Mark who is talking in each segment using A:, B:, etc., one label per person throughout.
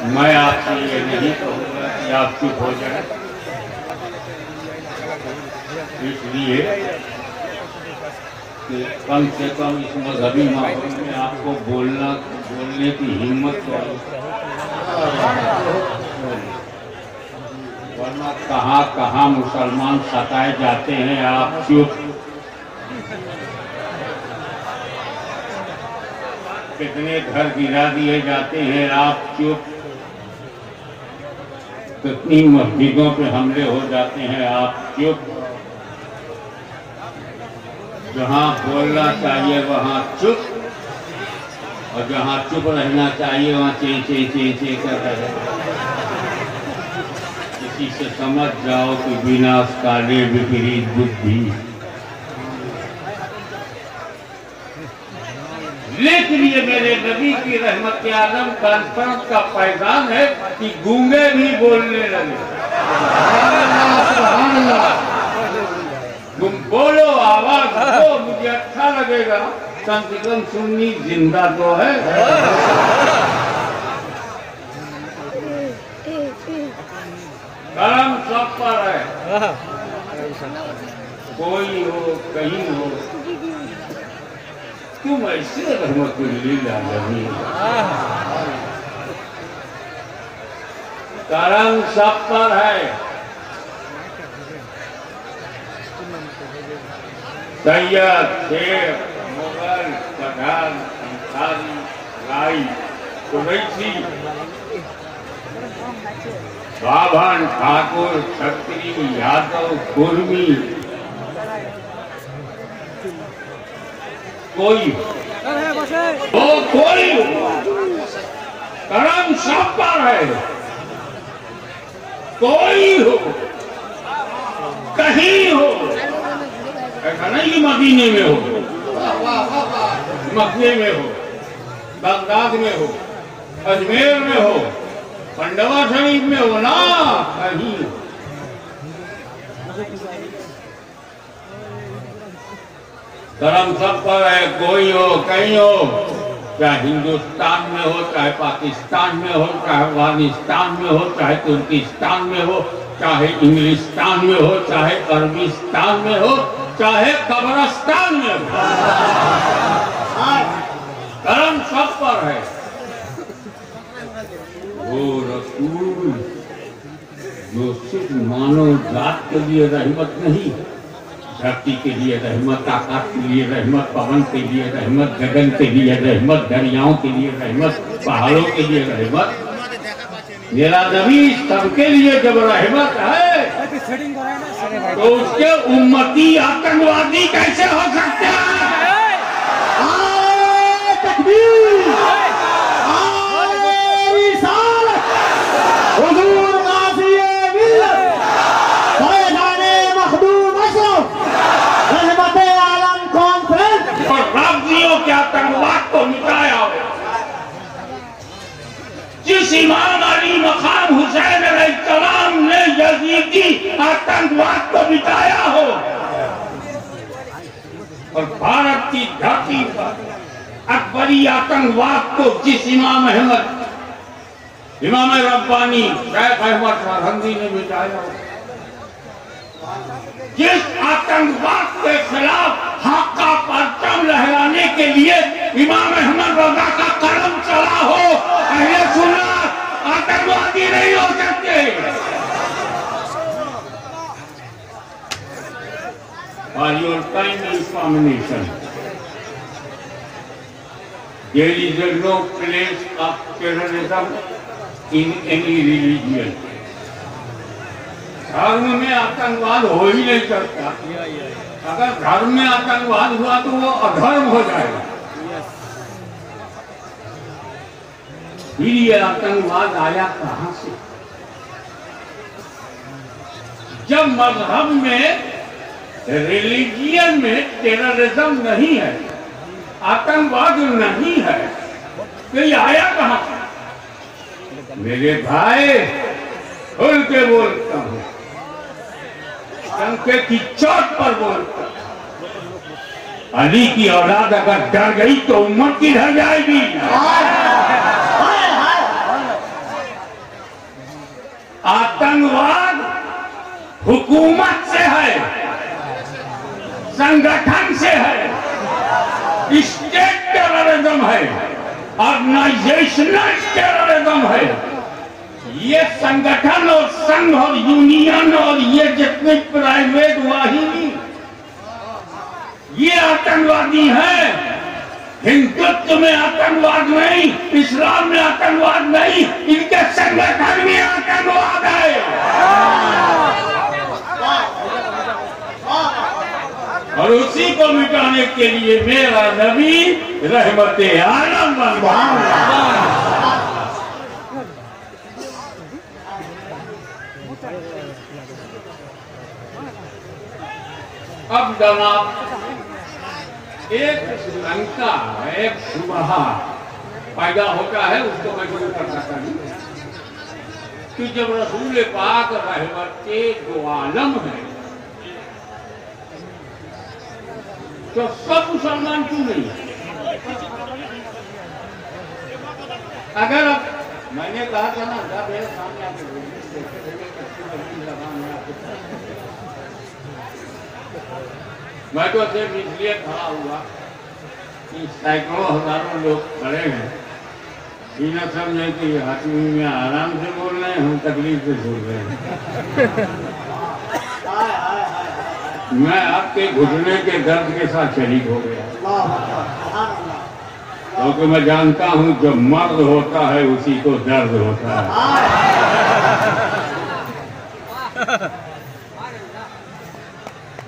A: मैं आपसे ये नहीं कहूँगा कि आप चुप हो जाए, इसलिए कि कम से कम इस मजहबी माहौल में आपको बोलने की हिम्मत चाहिए, वरना कहाँ कहाँ मुसलमान सताए जाते हैं। आप चुप, कितने घर गिरा दिए जाते हैं। आप चुप, कितनी मस्जिदों पे हमले हो जाते हैं। आप चुप, जहाँ बोलना चाहिए वहाँ चुप, और जहाँ चुप रहना चाहिए वहाँ चे कर रहे। इसी से समझ जाओ कि विनाश काले विपरीत बुद्धि। लेकिन ये मेरे नबी की रहमत आलम कॉन्फ्रेंस का पैगाम है कि गूंगे भी बोलने लगे। तुम बोलो, आवाज दो, मुझे अच्छा लगेगा। कम से कम सुन्नी जिंदा तो है। करम सब पर है, कोई हो कहीं हो। तुम ऐसे रहमतुल्लिल आलमीन, करम सब पर है। सैयद, शेख, मुगल, पठान, अंसारी, राई, कुरैशी, बाभन, ठाकुर, क्षत्रिय, यादव, कुर्मी, कोई हो कोई हो, करम सब पर है। कोई हो कहीं हो, ऐसा नहीं कि मदीने में हो, मक्के में हो, बगदाद में हो, अजमेर में हो, पंडवा शरीफ में हो, ना कहीं हो। करम सब पर है। कोई हो कहीं हो, चाहे हिंदुस्तान में हो, चाहे पाकिस्तान में हो, चाहे अफगानिस्तान में हो, चाहे तुर्किस्तान में हो, चाहे इंग्लिस्तान में हो, चाहे अरबिस्तान में हो, चाहे कब्रिस्तान में हो, करम सब पर है। वो रसूल जो सिर्फ मानव जात के लिए रहमत नहीं, धरती के लिए रहमत, आकाश के लिए रहमत, पवन के लिए रहमत, गगन के लिए रहमत, दरियाओं के लिए रहमत, पहाड़ों के लिए रहमत। मेरा नबी सबके लिए जब रहमत है तो उसके उम्मती आतंकवादी कैसे हो सकते हैं? आतंकवाद को मिटाया हो, जिस इमाम अली मकाम हुसैन अलैहिस्सलाम ने यजीदी आतंकवाद को मिटाया हो, और भारत की धरती पर अकबरी आतंकवाद को जिस इमाम अहमद, इमाम रब्बानी शेख अहमद सरहंदी ने मिटाया हो, जिस आतंकवाद के खिलाफ हक का परचम लहराने के लिए इमाम अहमद रजा का कलम चला हो, अहले सुन्नत आतंकवादी नहीं हो सकते। और your time information, there is no place of terrorism in any religion. धर्म में आतंकवाद हो ही नहीं सकता। अगर धर्म में आतंकवाद हुआ तो वो अधर्म हो जाएगा। फिर ये आतंकवाद आया कहां से? जब मजहब में, रिलीजियन में टेररिज्म नहीं है, आतंकवाद नहीं है, तो ये आया कहां से? मेरे भाई, खुल के बोलता हूं, डंके की चोट पर बोलता। अली की औलाद अगर डर गई तो उम्मत किधर जाएगी? ये इस्लामिक टेररिज्म है। ये संगठन और संघ और यूनियन और ये जितने प्राइवेट वाहिनी ये आतंकवादी हैं। हिंदुत्व में आतंकवाद नहीं, इस्लाम में आतंकवाद नहीं, इनके संगठन में आतंकवाद है। और उसी को मिटाने के लिए मेरा नबी रहमते आलम बन। अब जनाब एक शंका, एक शुबहा पैदा होता है, उसको मैं शुरू कर सकता हूँ कि जब रसूल पाक रहमत के दो आलम है तो सब मुसलमान क्यों नहीं है? अगर अब मैंने कहा था ना, जब मेरे सामने आके मैं तो सिर्फ इसलिए खड़ा हुआ कि सैकड़ों हजारों लोग खड़े हैं, ये न समझे कि हाथी में आराम से बोल रहे हैं, हम तकलीफ से बोल रहे हैं। मैं आपके घुटने के दर्द के साथ शरीक हो गया, क्योंकि मैं जानता हूं जो मर्द होता है उसी को दर्द होता है।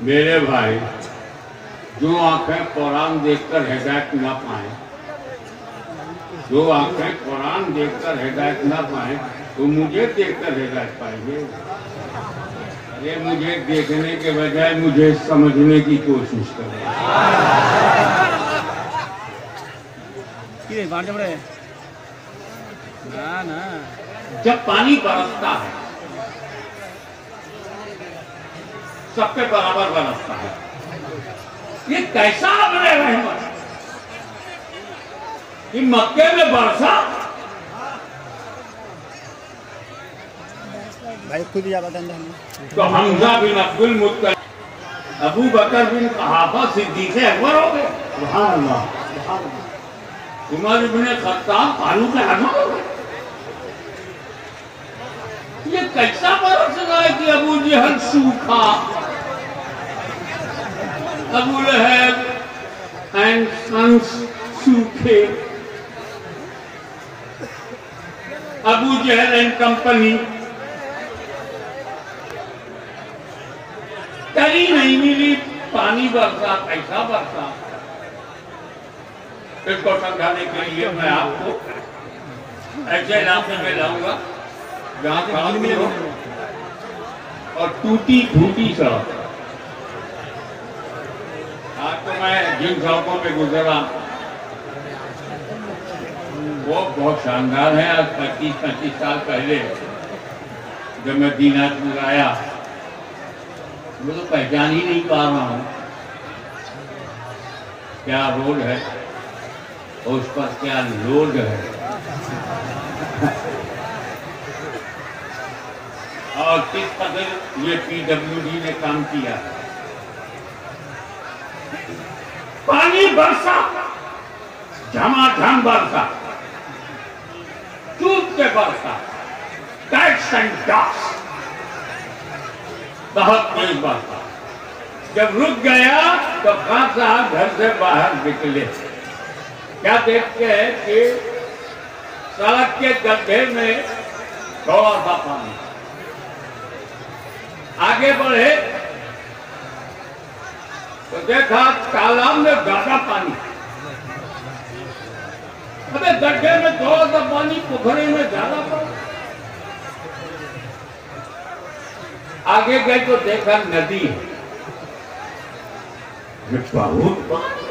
A: मेरे भाई, जो आंखें कुरान देखकर हिदायत न पाए, जो आंखें कुरान देखकर हिदायत न पाए, तो मुझे देखकर हिदायत पाएंगे। अरे मुझे देखने के बजाय मुझे समझने की कोशिश करें। जब पानी बरसता है सब पे बराबर बरसता है। ये कैसा अपने रहमत कि मक्के में बरसा,
B: भाई खुद याद आता है
A: तो हमजा बिन अब्दुल मुत्तलिब, अबू बकर बिन कहाफा सिद्दीक़ अकबर हो गए। सुभान अल्लाह। उमर इब्न खत्ताब फारूक आज़म हो गए। ये कैसा बरस रहा है कि अबू जहल सूखा, अबू लहब एंड सन्स सूखे, अबू जहल एंड कंपनी तरी नहीं मिली, पानी बरसा, कैसा बरसा। इसको समझाने के लिए मैं आपको ऐसे इलाके में लाऊंगा जहाँ पानी हो और टूटी फूटी सड़क। आज तो मैं जिन सड़कों पे गुजरा वो बहुत शानदार है। आज 25-25 साल पहले जब मैं दीनाजपुर आया, मैं तो पहचान ही नहीं पा रहा हूँ क्या रोड है और उस पर क्या लोड है। और किस कदर ये पीडब्ल्यूडी ने काम किया। पानी बरसा, झमाझम बरसा, चूप के बरसा, कैट्स एंड डॉग्स, बहुत तेज बरसा। जब रुक गया तो खान साहब घर से बाहर निकले। क्या देखते हैं कि सड़क के गड्ढे में थोड़ा सा पानी। आगे बढ़े तो देखा तालाब में ज्यादा पानी। अबे गड्ढे में थोड़ा सा पानी, पोखरे में ज्यादा पानी। आगे गए तो देखा नदी है, बहुत पानी।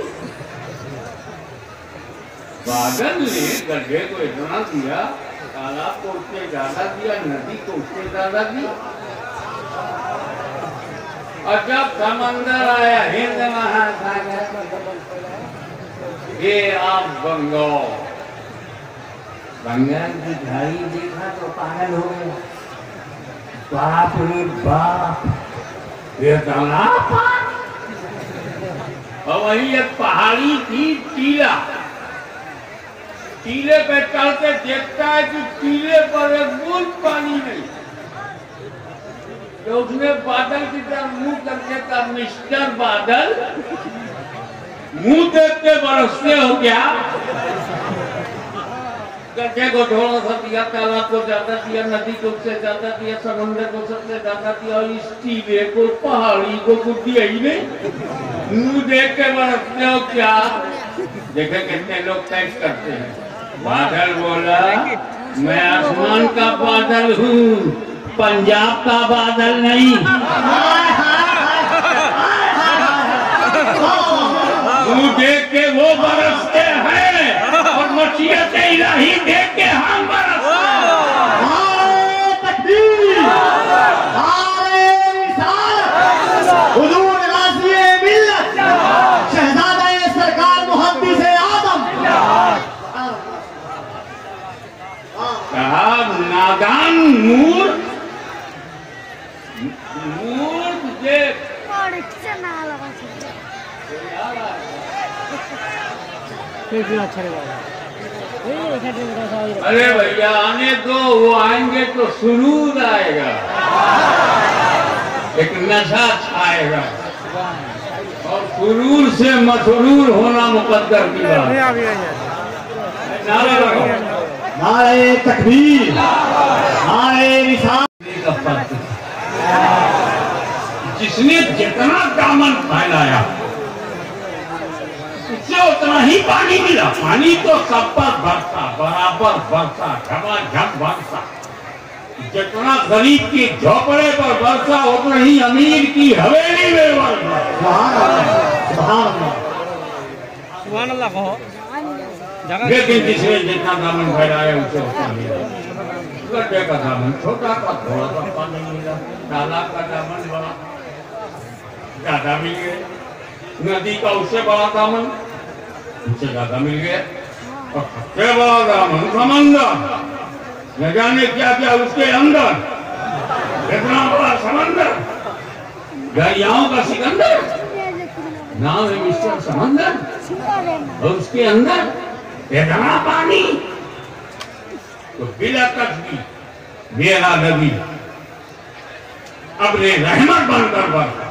A: बादल ने गड्ढे को इतना दिया, तालाब को उससे ज्यादा दिया, नदी को उससे ज्यादा दिया। और जब समंदर आया हिंद महासागर, ये आप बंगाल, बंगाल की खाड़ी देखा तो पागल हो गया। बाप रे बाप, ये तालाब। और वही एक पहाड़ी थी टीला, टीले पे चल के देखता है कि टीले पर एक बूंद पानी नहीं, तो उसने बादल की तरफ मुंह करके कहा, मिस्टर बादल मुंह देख के बरसते हो क्या? गड्ढे को थोड़ा सा दिया, तालाब को ज्यादा दिया, नदी को उससे ज्यादा दिया, समंदर को सबसे ज्यादा दिया, और इस टीले को, पहाड़ी को कुछ दिया ही नहीं। मुंह देख के बरसते हो क्या? देखे कितने लोग टैक्स करते हैं। बादल बोला, मैं आसमान का बादल हूँ, पंजाब का बादल नहीं। मुंह देख के वो बरसते हैं और मशीयत इलाही देख के हम बरसते
B: शहजादा सरकार मुहब्बी से आदम।
A: कहा, नादान मूर्ख देख। अरे भैया आने दो, वो आएंगे तो सुरूर आएगा, एक नशा छाएगा, और सुरूर से मसरूर होना मुकद्दर की बात। नारे लगाओ,
B: नारे तकबीर, नारे रिसालत।
A: जिसने जितना दामन फैलाया उससे उतना ही पानी मिला। पानी तो सब पर बरसा, बराबर बरसा, झमाझम बरसा। जितना गरीब की झोपड़े पर बरसा, उतना ही अमीर की हवेली में बरसा।
C: सुभान अल्लाह कहो।
A: लेकिन जिसने जितना दामन फैलाया उससे उतना मिला। गड्ढे का दामन छोटा का थोड़ा सा पानी मिला, तालाब का दामन बड़ा ज्यादा मिल गया, नदी का उससे बड़ा दामन उससे ज्यादा मिल गया, और सबसे बड़ा दामन समंदर, न जाने क्या क्या उसके अंदर, इतना बड़ा समंदर, दरियाओं का सिकंदर नाम है मिस्टर समंदर, और उसके अंदर इतना पानी। तो बिला तस्बी मेरा नबी अपने रहमत बनकर बरसा,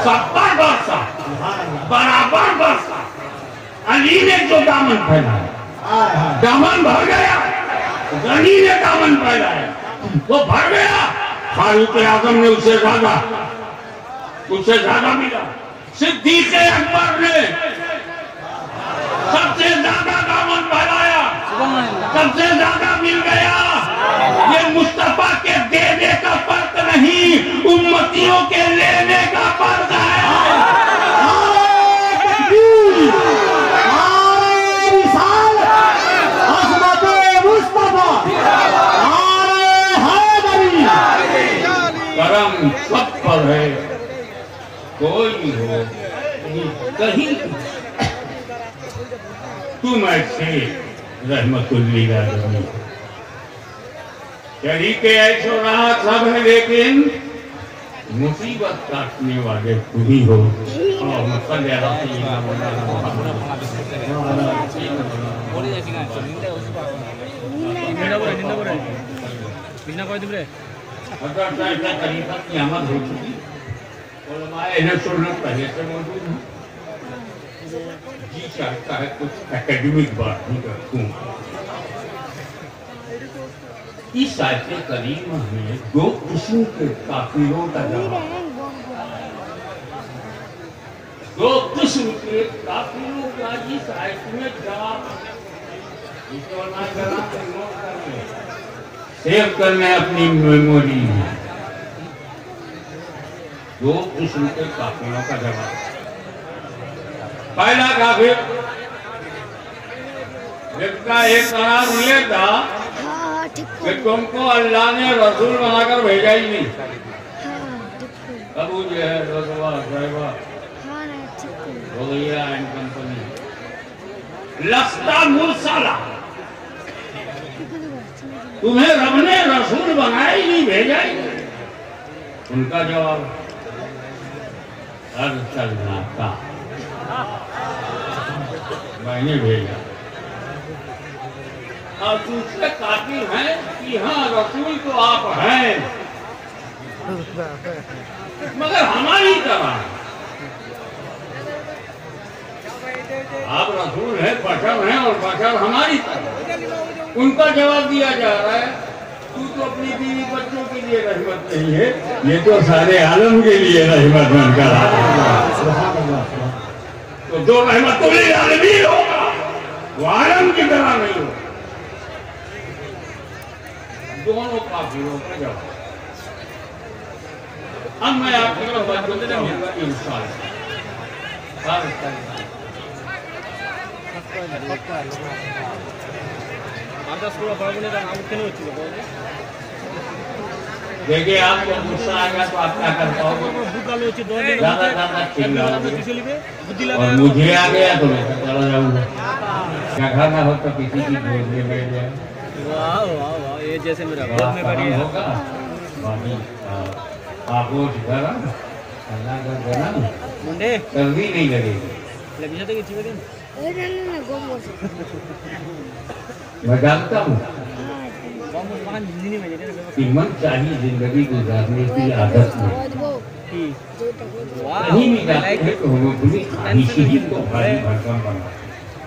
A: सब पर बरसा, बराबर बरसा। अली ने जो दामन फैलाया, दामन भर गया। गनी ने दामन फैलाया, वो भर गया। फारूक आजम ने उससे ज्यादा मिला। सिद्दीक़ अकबर ने सबसे ज्यादा दामन फैलाया, सबसे ज्यादा मिल गया। ये मुस्तफा के देने का फर्क नहीं, उम्मतियों के लेने का फर्क है। करम सब पर है, कोई हो कहीं तुम ऐसे रहमतुल्लिल आलमीन। शरीके ऐशो राहत सब है, लेकिन मुसीबत काटने वाले तुम ही हो। अगर ऐसा तरीका क़यामत हो चुकी, उलमाए सुन्नत पहले से मौजूद है। जी चाहता है कुछ एकेडमिक बात भी रखूं। इस आयत करीम में दो किस्म के काफिरों का जवाब, दो किस्म के काफिरों का इस आयत में जवाब सेव करने अपनी मेमोरी में। दो किस्म के काफिरों का जवाब। पहला काफिर जिसका एक करार मिले था कि तुमको अल्लाह ने रसूल बनाकर भेजा ही नहीं। अबू जो है भैया एंड कंपनी लस्ता मुरसला, तुम्हें रब ने रसूल बनाया ही नहीं, भेजा ही नहीं। उनका जवाब अर्सलना का, मैंने भेजा। और दूसरे कातिल हैं कि हाँ रसूल तो आप हैं मगर हमारी तरह आप रसूल है, बशर हैं और बशर हमारी तरह। उनका जवाब दिया जा रहा है तू तो अपनी बीवी बच्चों के लिए रहमत नहीं है, ये तो सारे आलम के लिए रहमत बनकर तो जो रहमत तो आलमीन होगा वो आलम की तरह नहीं होगा। दोनों काफिरों का जवाब। अब मैं आपकी तरफ बताऊंगा इंशाअल्लाह। देखिए आपको गुस्सा आएगा तो आप क्या कर पाओगे, ज्यादा चिल्लाओगे और मुझे आ गया तो मैं चला जाऊंगा। क्या खाना हो तो किसी की गोद में बैठ जाए।
C: वाह वाह वाह, ये जैसे मेरा गोद में बैठ
A: होगा आगोश गरम गरम
C: मुंडे
A: सर्दी नहीं लगेगी। मैं जानता हूँ कि मन चाहिए जिंदगी गुजारने की आदत में कहीं भी जाते हैं तो हम अपनी ख्वाहिश ही तो भारी भरकम बना।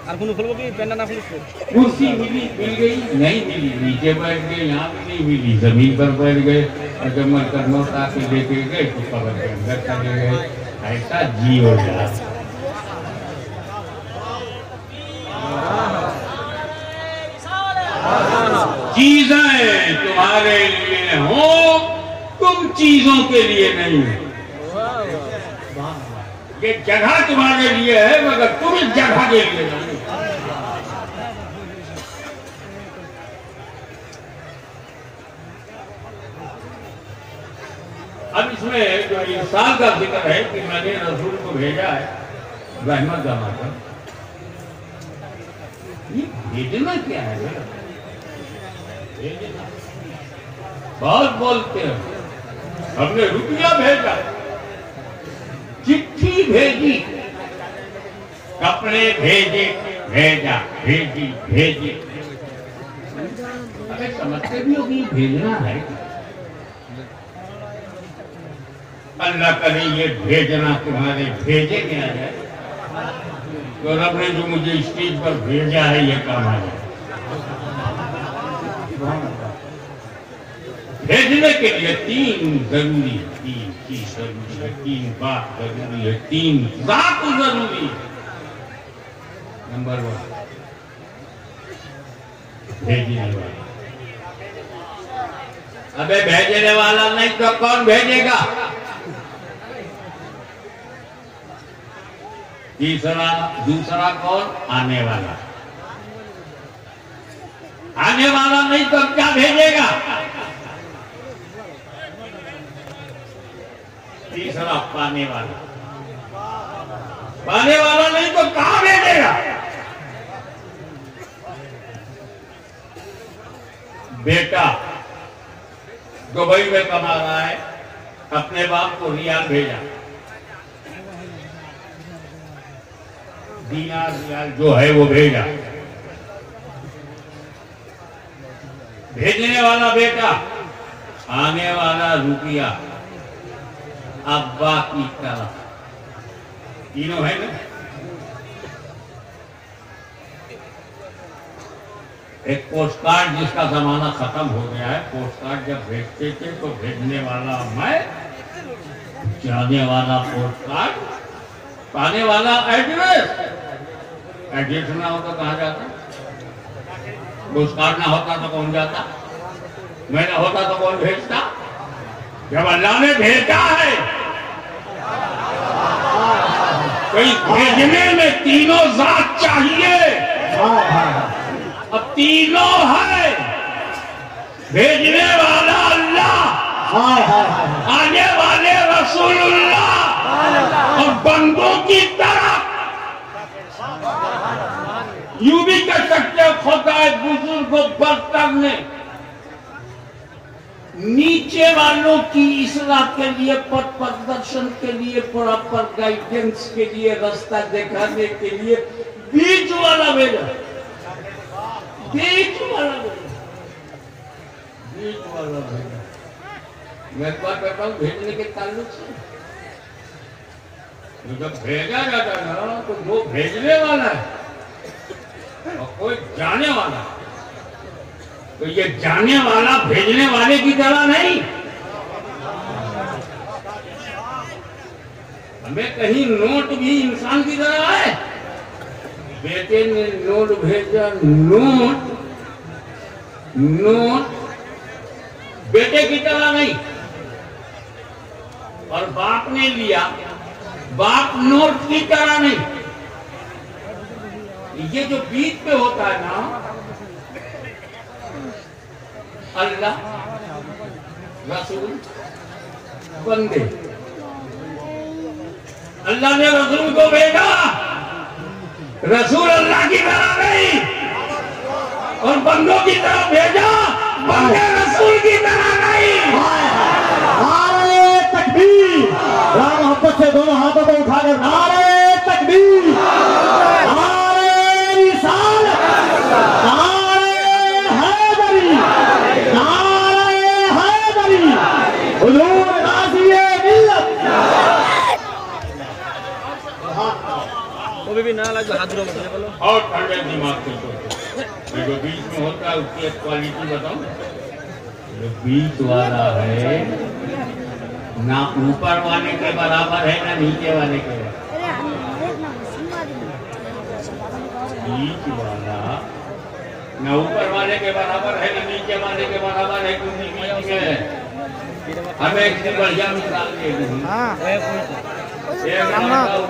C: और कुछ खुलबो कि पेन ना खुलिस
A: कुर्सी मिल गई नहीं मिली, नीचे बैठ गए, यहाँ भी नहीं मिली, जमीन पर बैठ गए और जब मन करना उठा के लेके गए तो कबर के अंदर चले गए। ऐसा जी हो जाए। चीजें तुम्हारे लिए हो, तुम चीजों के लिए नहीं हो। ये जगह तुम्हारे लिए है मगर तुम इस जगह के लिए नहीं। अब इसमें जो इंसान का जिक्र है कि मैंने रसूल को भेजा है रहमत जमाकर, ये भेजना क्या है? बहुत बोलते हैं हमने रुपया भेजा, चिट्ठी भेजी, कपड़े भेजे, भेजा, भेजी, भेजी। अरे समझते भी होगी भेजना है। अल्लाह करे ये भेजना तुम्हारे भेजे में आ जाए तो रब ने जो मुझे स्टेज पर भेजा है ये काम आ जाए। भेजने के लिए तीन जरूरी, तीन चीज जरूरी है, तीन बात जरूरी है, तीन बात जरूरी है। नंबर 1 भेजने वाला। अबे भेजने वाला नहीं तो कौन भेजेगा? दूसरा कौन? आने वाला। आने वाला नहीं तो क्या भेजेगा? तीसरा पाने वाला। पाने वाला नहीं तो कहां भेजेगा? बेटा दुबई में कमा रहा है, अपने बाप को रियाल भेजा, दीनार रियाल जो है वो भेजा। भेजने वाला बेटा, आने वाला रुपया अब्बा की तरफ। तीनों है ना? एक पोस्ट कार्ड जिसका जमाना खत्म हो गया है, पोस्ट कार्ड जब भेजते थे तो भेजने वाला मैं, जाने वाला पोस्ट कार्ड, पाने वाला एड्रेस। एड्रेस ना हो तो कहाँ जाता? पोस्ट कार्ड ना होता तो कौन जाता? मैं ना होता तो कौन भेजता? जब अल्लाह ने भेजा है, कोई भेजने में तीनों जात चाहिए। अब तीनों है, भेजने वाला अल्लाह, आने वाले रसूलुल्लाह और बंदों की तरफ। यूं भी कह सकते खुदा बुजुर्ग बरतर ने नीचे वालों की इस्लाह के लिए, पथ प्रदर्शन के लिए, प्रॉपर गाइडेंस के लिए, रास्ता दिखाने के लिए बीच वाला भेजा। बीच वाला भेजा। मैं एक बात कहता हूँ भेजने के ताल्लुक से, जब भेजा जाता है ना तो वो भेजने वाला है और कोई जाने वाला है। तो ये जाने वाला भेजने वाले की तरह नहीं। हमें कहीं नोट भी इंसान की तरह है। बेटे ने नोट भेजा, नोट बेटे की तरह नहीं। और बाप ने लिया, बाप नोट की तरह नहीं। ये जो बीच पे होता है ना, अल्लाह, रसूल, बंदे। अल्लाह ने रसूल को भेजा, रसूल अल्लाह की तरह नहीं और बंदों की तरह भेजा, बंदे रसूल की तरह नहीं।
B: नारे तकबीर, राम मोहब्बत से दोनों हाथों को उठाकर नारे तकबीर, नारे रिसालत, नारे हैदरी, नारे हैदरी, हुजूर गाज़िए मिल्लत।
C: वो भी ना लगे हाथ धो के बोलो।
A: और ठंडे दिमाग से सोचो, जो बीच में होता है उसकी क्वालिटी बताओ। जो बीच वाला है ना ऊपर वाले के बराबर है ना नीचे वाले के बराबर। बीच वाला ना ऊपर वाले के बराबर है ना नीचे वाले के बराबर है, क्योंकि बीच में है। हमें एक बढ़िया मिसाल दे दूँ।
C: जाओ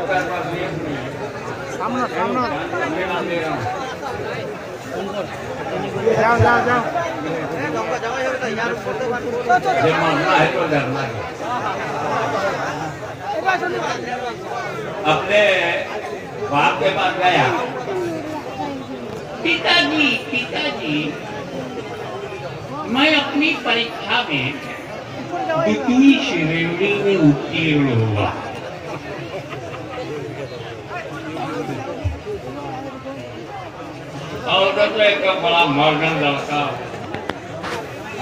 A: मामला है तो डरना है। अपने बाप के पास गया, पिताजी मैं अपनी परीक्षा में द्वितीय श्रेणी में उत्तीर्ण हुआ। और तो एक बड़ा मॉडर्न लड़का,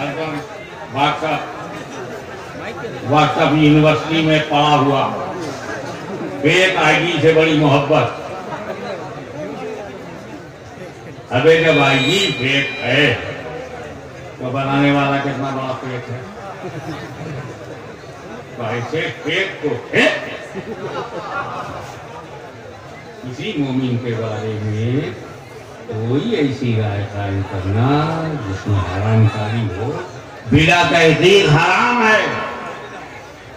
A: एकदम वाट्सएप यूनिवर्सिटी में पढ़ा हुआ, फेक आईडी से बड़ी मोहब्बत। अबे जब आईडी फेक है तो बनाने वाला कितना बड़ा फेक है। तो ऐसे फेक को किसी मोमिन के बारे में कोई ऐसी राय कायम करना जिसमें हरामकारी हो, बिला तहकीक हराम है,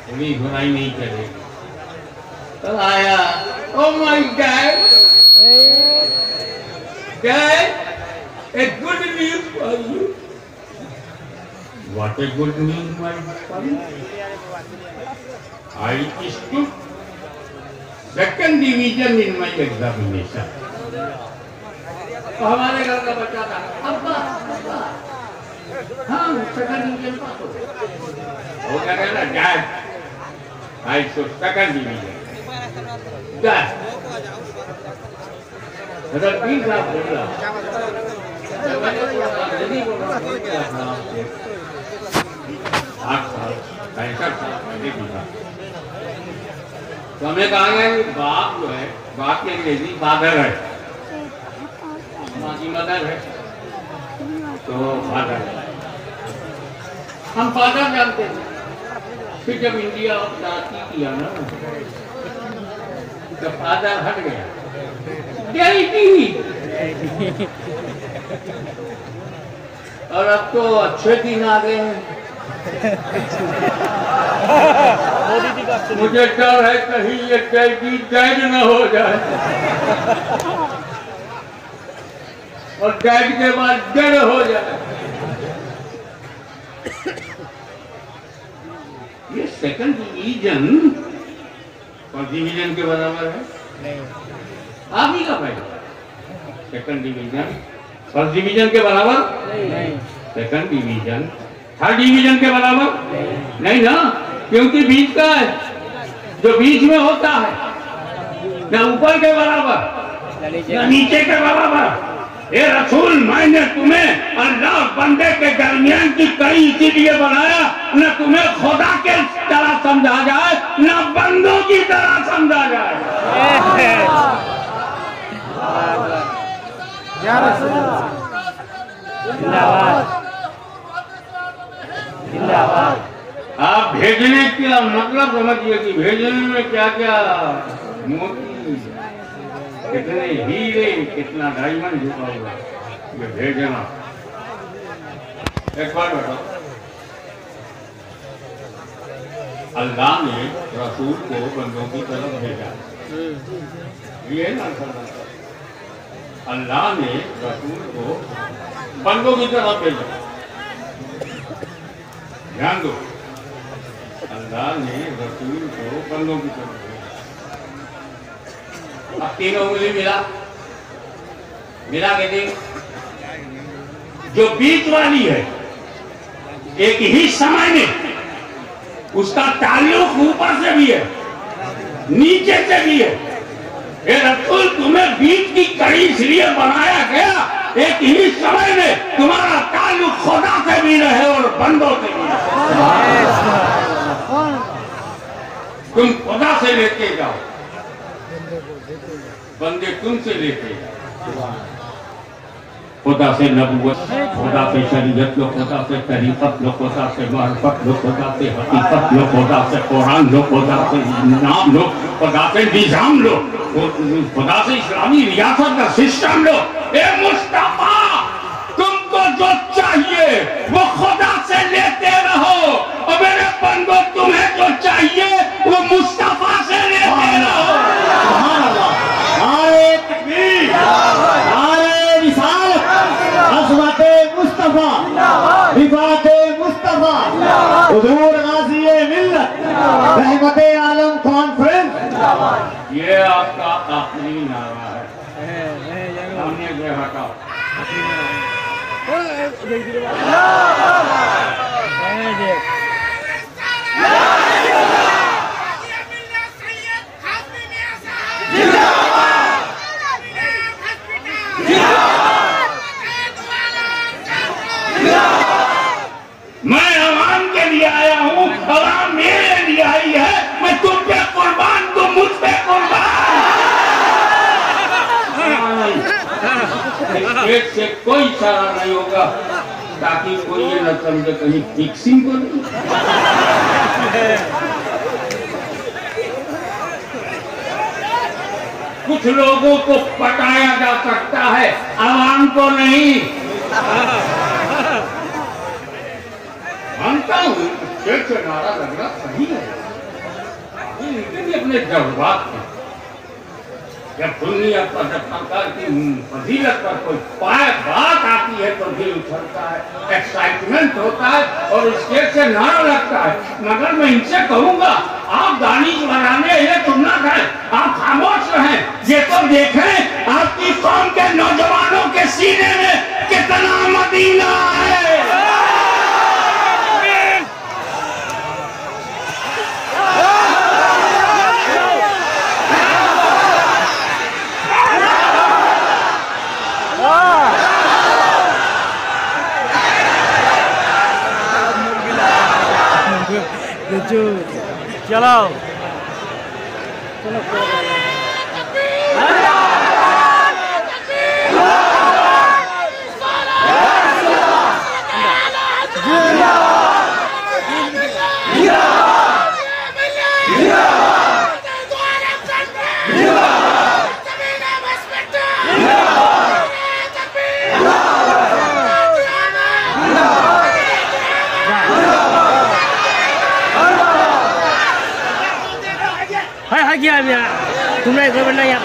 A: कोई बुराई नहीं करेगी। तो आया, oh my God, a good news for you. What a good news, my son. I stood second division in my examination. तो हमारे घर का बच्चा था, अब्बा हाँ सेकंड डिवीजन पास हो गया। वो क्या कहना, dad I should second division. Dad अगर 20 लाख बोल रहा, यदि बोल रहा 8 साल 65 साल पहले की बात। तो हमें कहा गया कि बाप जो है, बाप की अंग्रेजी फादर है, माँ की मदर है, तो फादर है। हम फादर जानते थे। फिर जब इंडिया तरक्की किया ना तो फादर हट गया, डैडी। और अब तो अच्छे दिन आ गए हैं। मुझे डर है कहीं ये डैडी डैड न हो जाए और डैड के बाद डर हो जाए। ये सेकंड डिवीजन और डिवीजन के बराबर है। आप ही का भाई सेकंड डिवीजन फर्स्ट डिवीजन के बराबर नहीं, सेकंड डिवीजन थर्ड डिवीजन के बराबर नहीं ना, क्योंकि बीच का है, जो बीच में होता है, ना ऊपर के बराबर ना नीचे के बराबर, ये रसूल, मैंने तुम्हें अल्लाह बंदे के दरमियान की कड़ी इसीलिए बनाया, न तुम्हें खुदा के तरह समझा जाए, न बंदों की तरह समझा जाए। आप भेजने का मतलब समझिए कि भेजने में क्या क्या मोती, कितने हीरे, कितना डायमंड झुका हुआ, ये भेजना। एक बार बताओ, अल्लाह ने रसूल को बंदों की तरफ भेजा, ये ना अल्लाह ने रसूल को बंदों की तरफ भेजा। ध्यान दो, अल्लाह ने रसूल को बंदों की तरफ भेजा। अब तीनों उंगली मिला के देख, जो बीच वाली है एक ही समय में, उसका ताल्लुक ऊपर से भी है नीचे से भी है। ये रसूल, तुम्हें बीच की कड़ी इसलिए बनाया गया, एक ही समय में तुम्हारा ताल्लुक खुदा से भी रहे और बंदों से भी रहे। तुम खुदा से लेके जाओ, बंदे तुमसे लेते जाओ। खुदा से नबूवत, खुदा से शरीयत लो, खुदा से तरीक़त लो, खुदा से मारिफत लो, खुदा से हकीकत लो, खुदा से कुरान लो, खुदा से नाम लो, खुदा से निज़ाम लो, खुदा से इस्लामी रियासत का सिस्टम लो। ए मुस्तफा, तुमको जो चाहिए वो खुदा से लेते रहो, और मेरे बंदो तुम्हें जो चाहिए वो मुस्तफा से लेते रहो।
B: नारे तकबीर, नारे रिसालत, अज़मते मुस्तफा, रिफ़ाते मुस्तफा, हुज़ूर गाज़ी मिल्लत, रहमते आलम कॉन्फ्रेंस।
A: ये आपका आखिरी नारा है, हमने जो हटाओ। मैं अवाम के लिए आया हूँ, अवाम मेरे लिए आई है, मैं तुम पे कुर्बान, तुम मुझ पे कुर्बान। एक से कोई इशारा नहीं होगा ताकि कोई ये न समझे कहीं फिक्सिंग को नहीं। कुछ लोगों को पटाया जा सकता है, अवाम को नहीं। मानता हूँ शेर से नारा लगना सही है, लेकिन अपने जज्बात में जब दुनिया पर जब सरकार की फजीलत पर कोई बात आती है तो दिल उछलता है, एक्साइटमेंट होता है और स्टेज से नारा लगता है। मगर मैं इनसे कहूंगा, आप गाली बनाने ये सुनना चाहें, आप खामोश रहें। ये तो देखें आपकी कौम के नौजवानों के सीने में कितना मदीना है।
C: चलो क्या तुमने घर बनना यार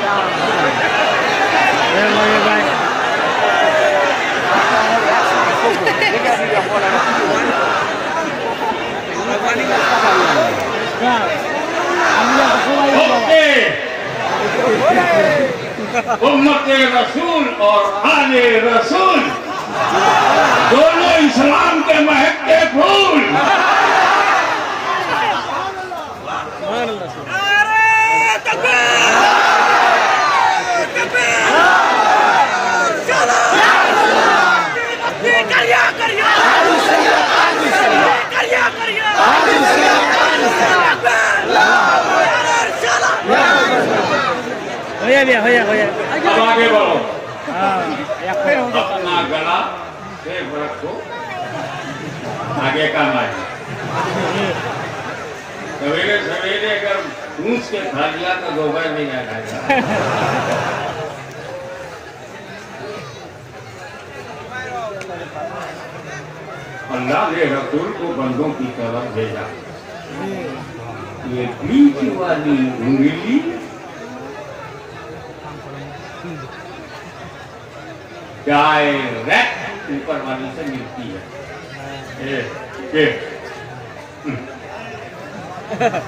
A: उम्मत रसूल और आले रसूल दोनों इस्लाम के महकते फूल।
D: Come on!
A: अब आगे बढ़ो। अपना गला सेफ रखो, आगे का नहीं। सवेरे सवेरे अगर पूछ के खा लिया तो दोपहर में क्या खाएगा। अल्लाह ने रसूल को बंदों की तरफ भेजा। ये बीच वाली उंगली डायरेक्ट ऊपर वाली से मिलती है।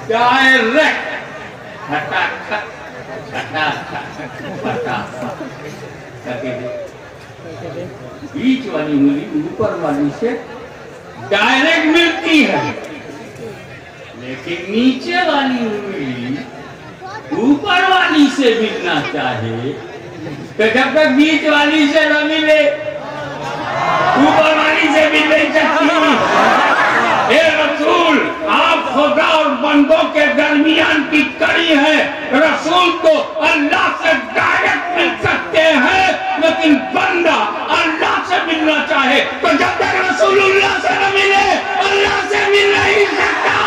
A: डायरेक्ट बीच वाली उंगली ऊपर वाली से डायरेक्ट मिलती है, लेकिन नीचे वाली उंगली ऊपर वाली से मिलना चाहे तो जब तक बीच वाली से न मिले ऊपर वाली से मिल नहीं सकती। हे रसूल, आप खुदा और बंदों के दरमियान की कड़ी है। रसूल तो अल्लाह से डायरेक्ट मिल सकते हैं, लेकिन बंदा अल्लाह से मिलना चाहे तो जब तक रसूलुल्लाह से न मिले अल्लाह से मिल नहीं सकता।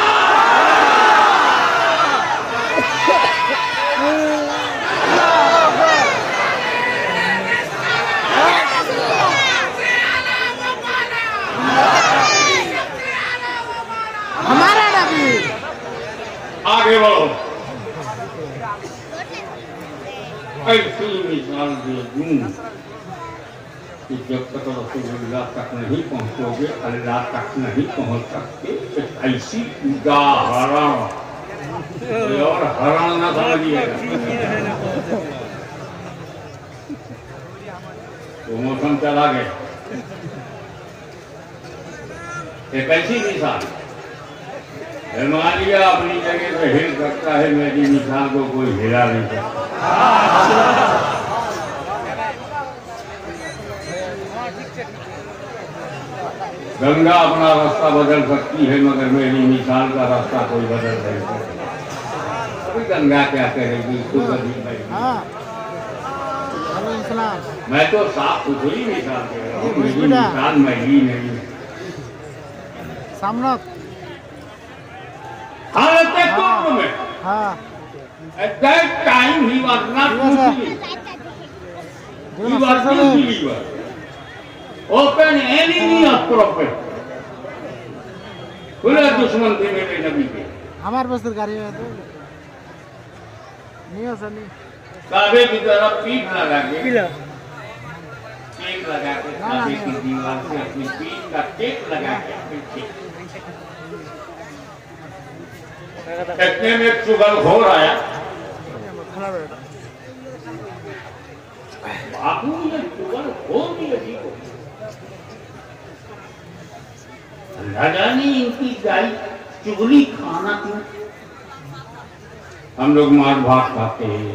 A: आगे बढ़ो। ऐसी मिसाल दे दूं कि जब तक रसूलुल्लाह तक नहीं पहुंचोगे अल्लाह तक नहीं पहुंच सकते। ऐसी उदाहरण और हरण न समझिएगा। तो मौसम चला गया। एक ऐसी मिसाल मान लिया अपनी जगह पे हिल सकता है, मेरी मिसाल को कोई हिला नहीं सकता। गंगा अपना रास्ता बदल सकती है, मगर मेरी मिसाल का रास्ता कोई बदल नहीं सकता। अभी गंगा क्या करेगी तो मैं तो साफ सुथरी मिसाल दे रहा हूँ, मेरी मिसाल मैली नहीं है।
D: सामने
A: At that time he was not Muslim. He was unbeliever. Open enemy of Prophet. खुले दुश्मन थे मेरे नबी के।
D: हमारे पास सरकारी है तो नहीं हो सकती।
A: काबे की तरफ पीठ लगा के काबे की दीवार से अपनी पीठ का टेक लगा के इतने में चुगलखोर आया। बाबू ये चुगलखोर भी अजीब हो, अल्लाह जाने इनकी गाय चुगली खाना क्यों। हम लोग मार भात खाते हैं,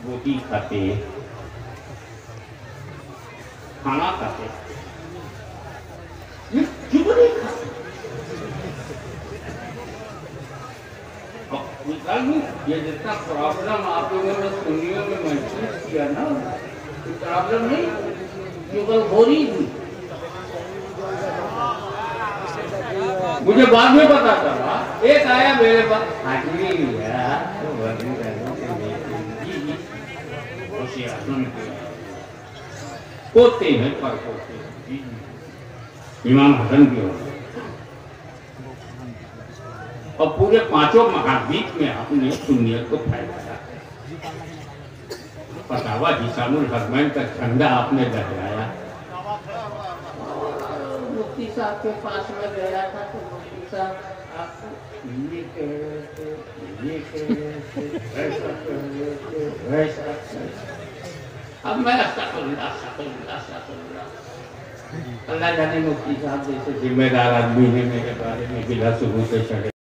A: रोटी खाते हैं, खाना खाते, ये चुगली खाते। ये जितना प्रॉब्लम आप लोगों ने सुनियों में महसूस किया ना, प्रॉब्लम नहीं चुगलखोरी हुई। मुझे बाद में पता चला, एक आया मेरे पास हाजिरी लिया तो पोते हैं पर पोते इमाम हसन की ओर और पूरे पांचों महाद्वीप में आपने सुन्नियत को फैलाया। फतावा हिसामुल हरमैन का झंडा आपने लहराया। मुफ्ती साहब के पास में गया था तो मुफ्ती साहब आपको ये कह रहे थे, ये कह रहे थे, वैसा कह रहे थे, वैसा कह। अब मैं अल्लाह जाने मुफ्ती साहब जैसे जिम्मेदार आदमी है मेरे बारे में बिला सबूत चढ़े।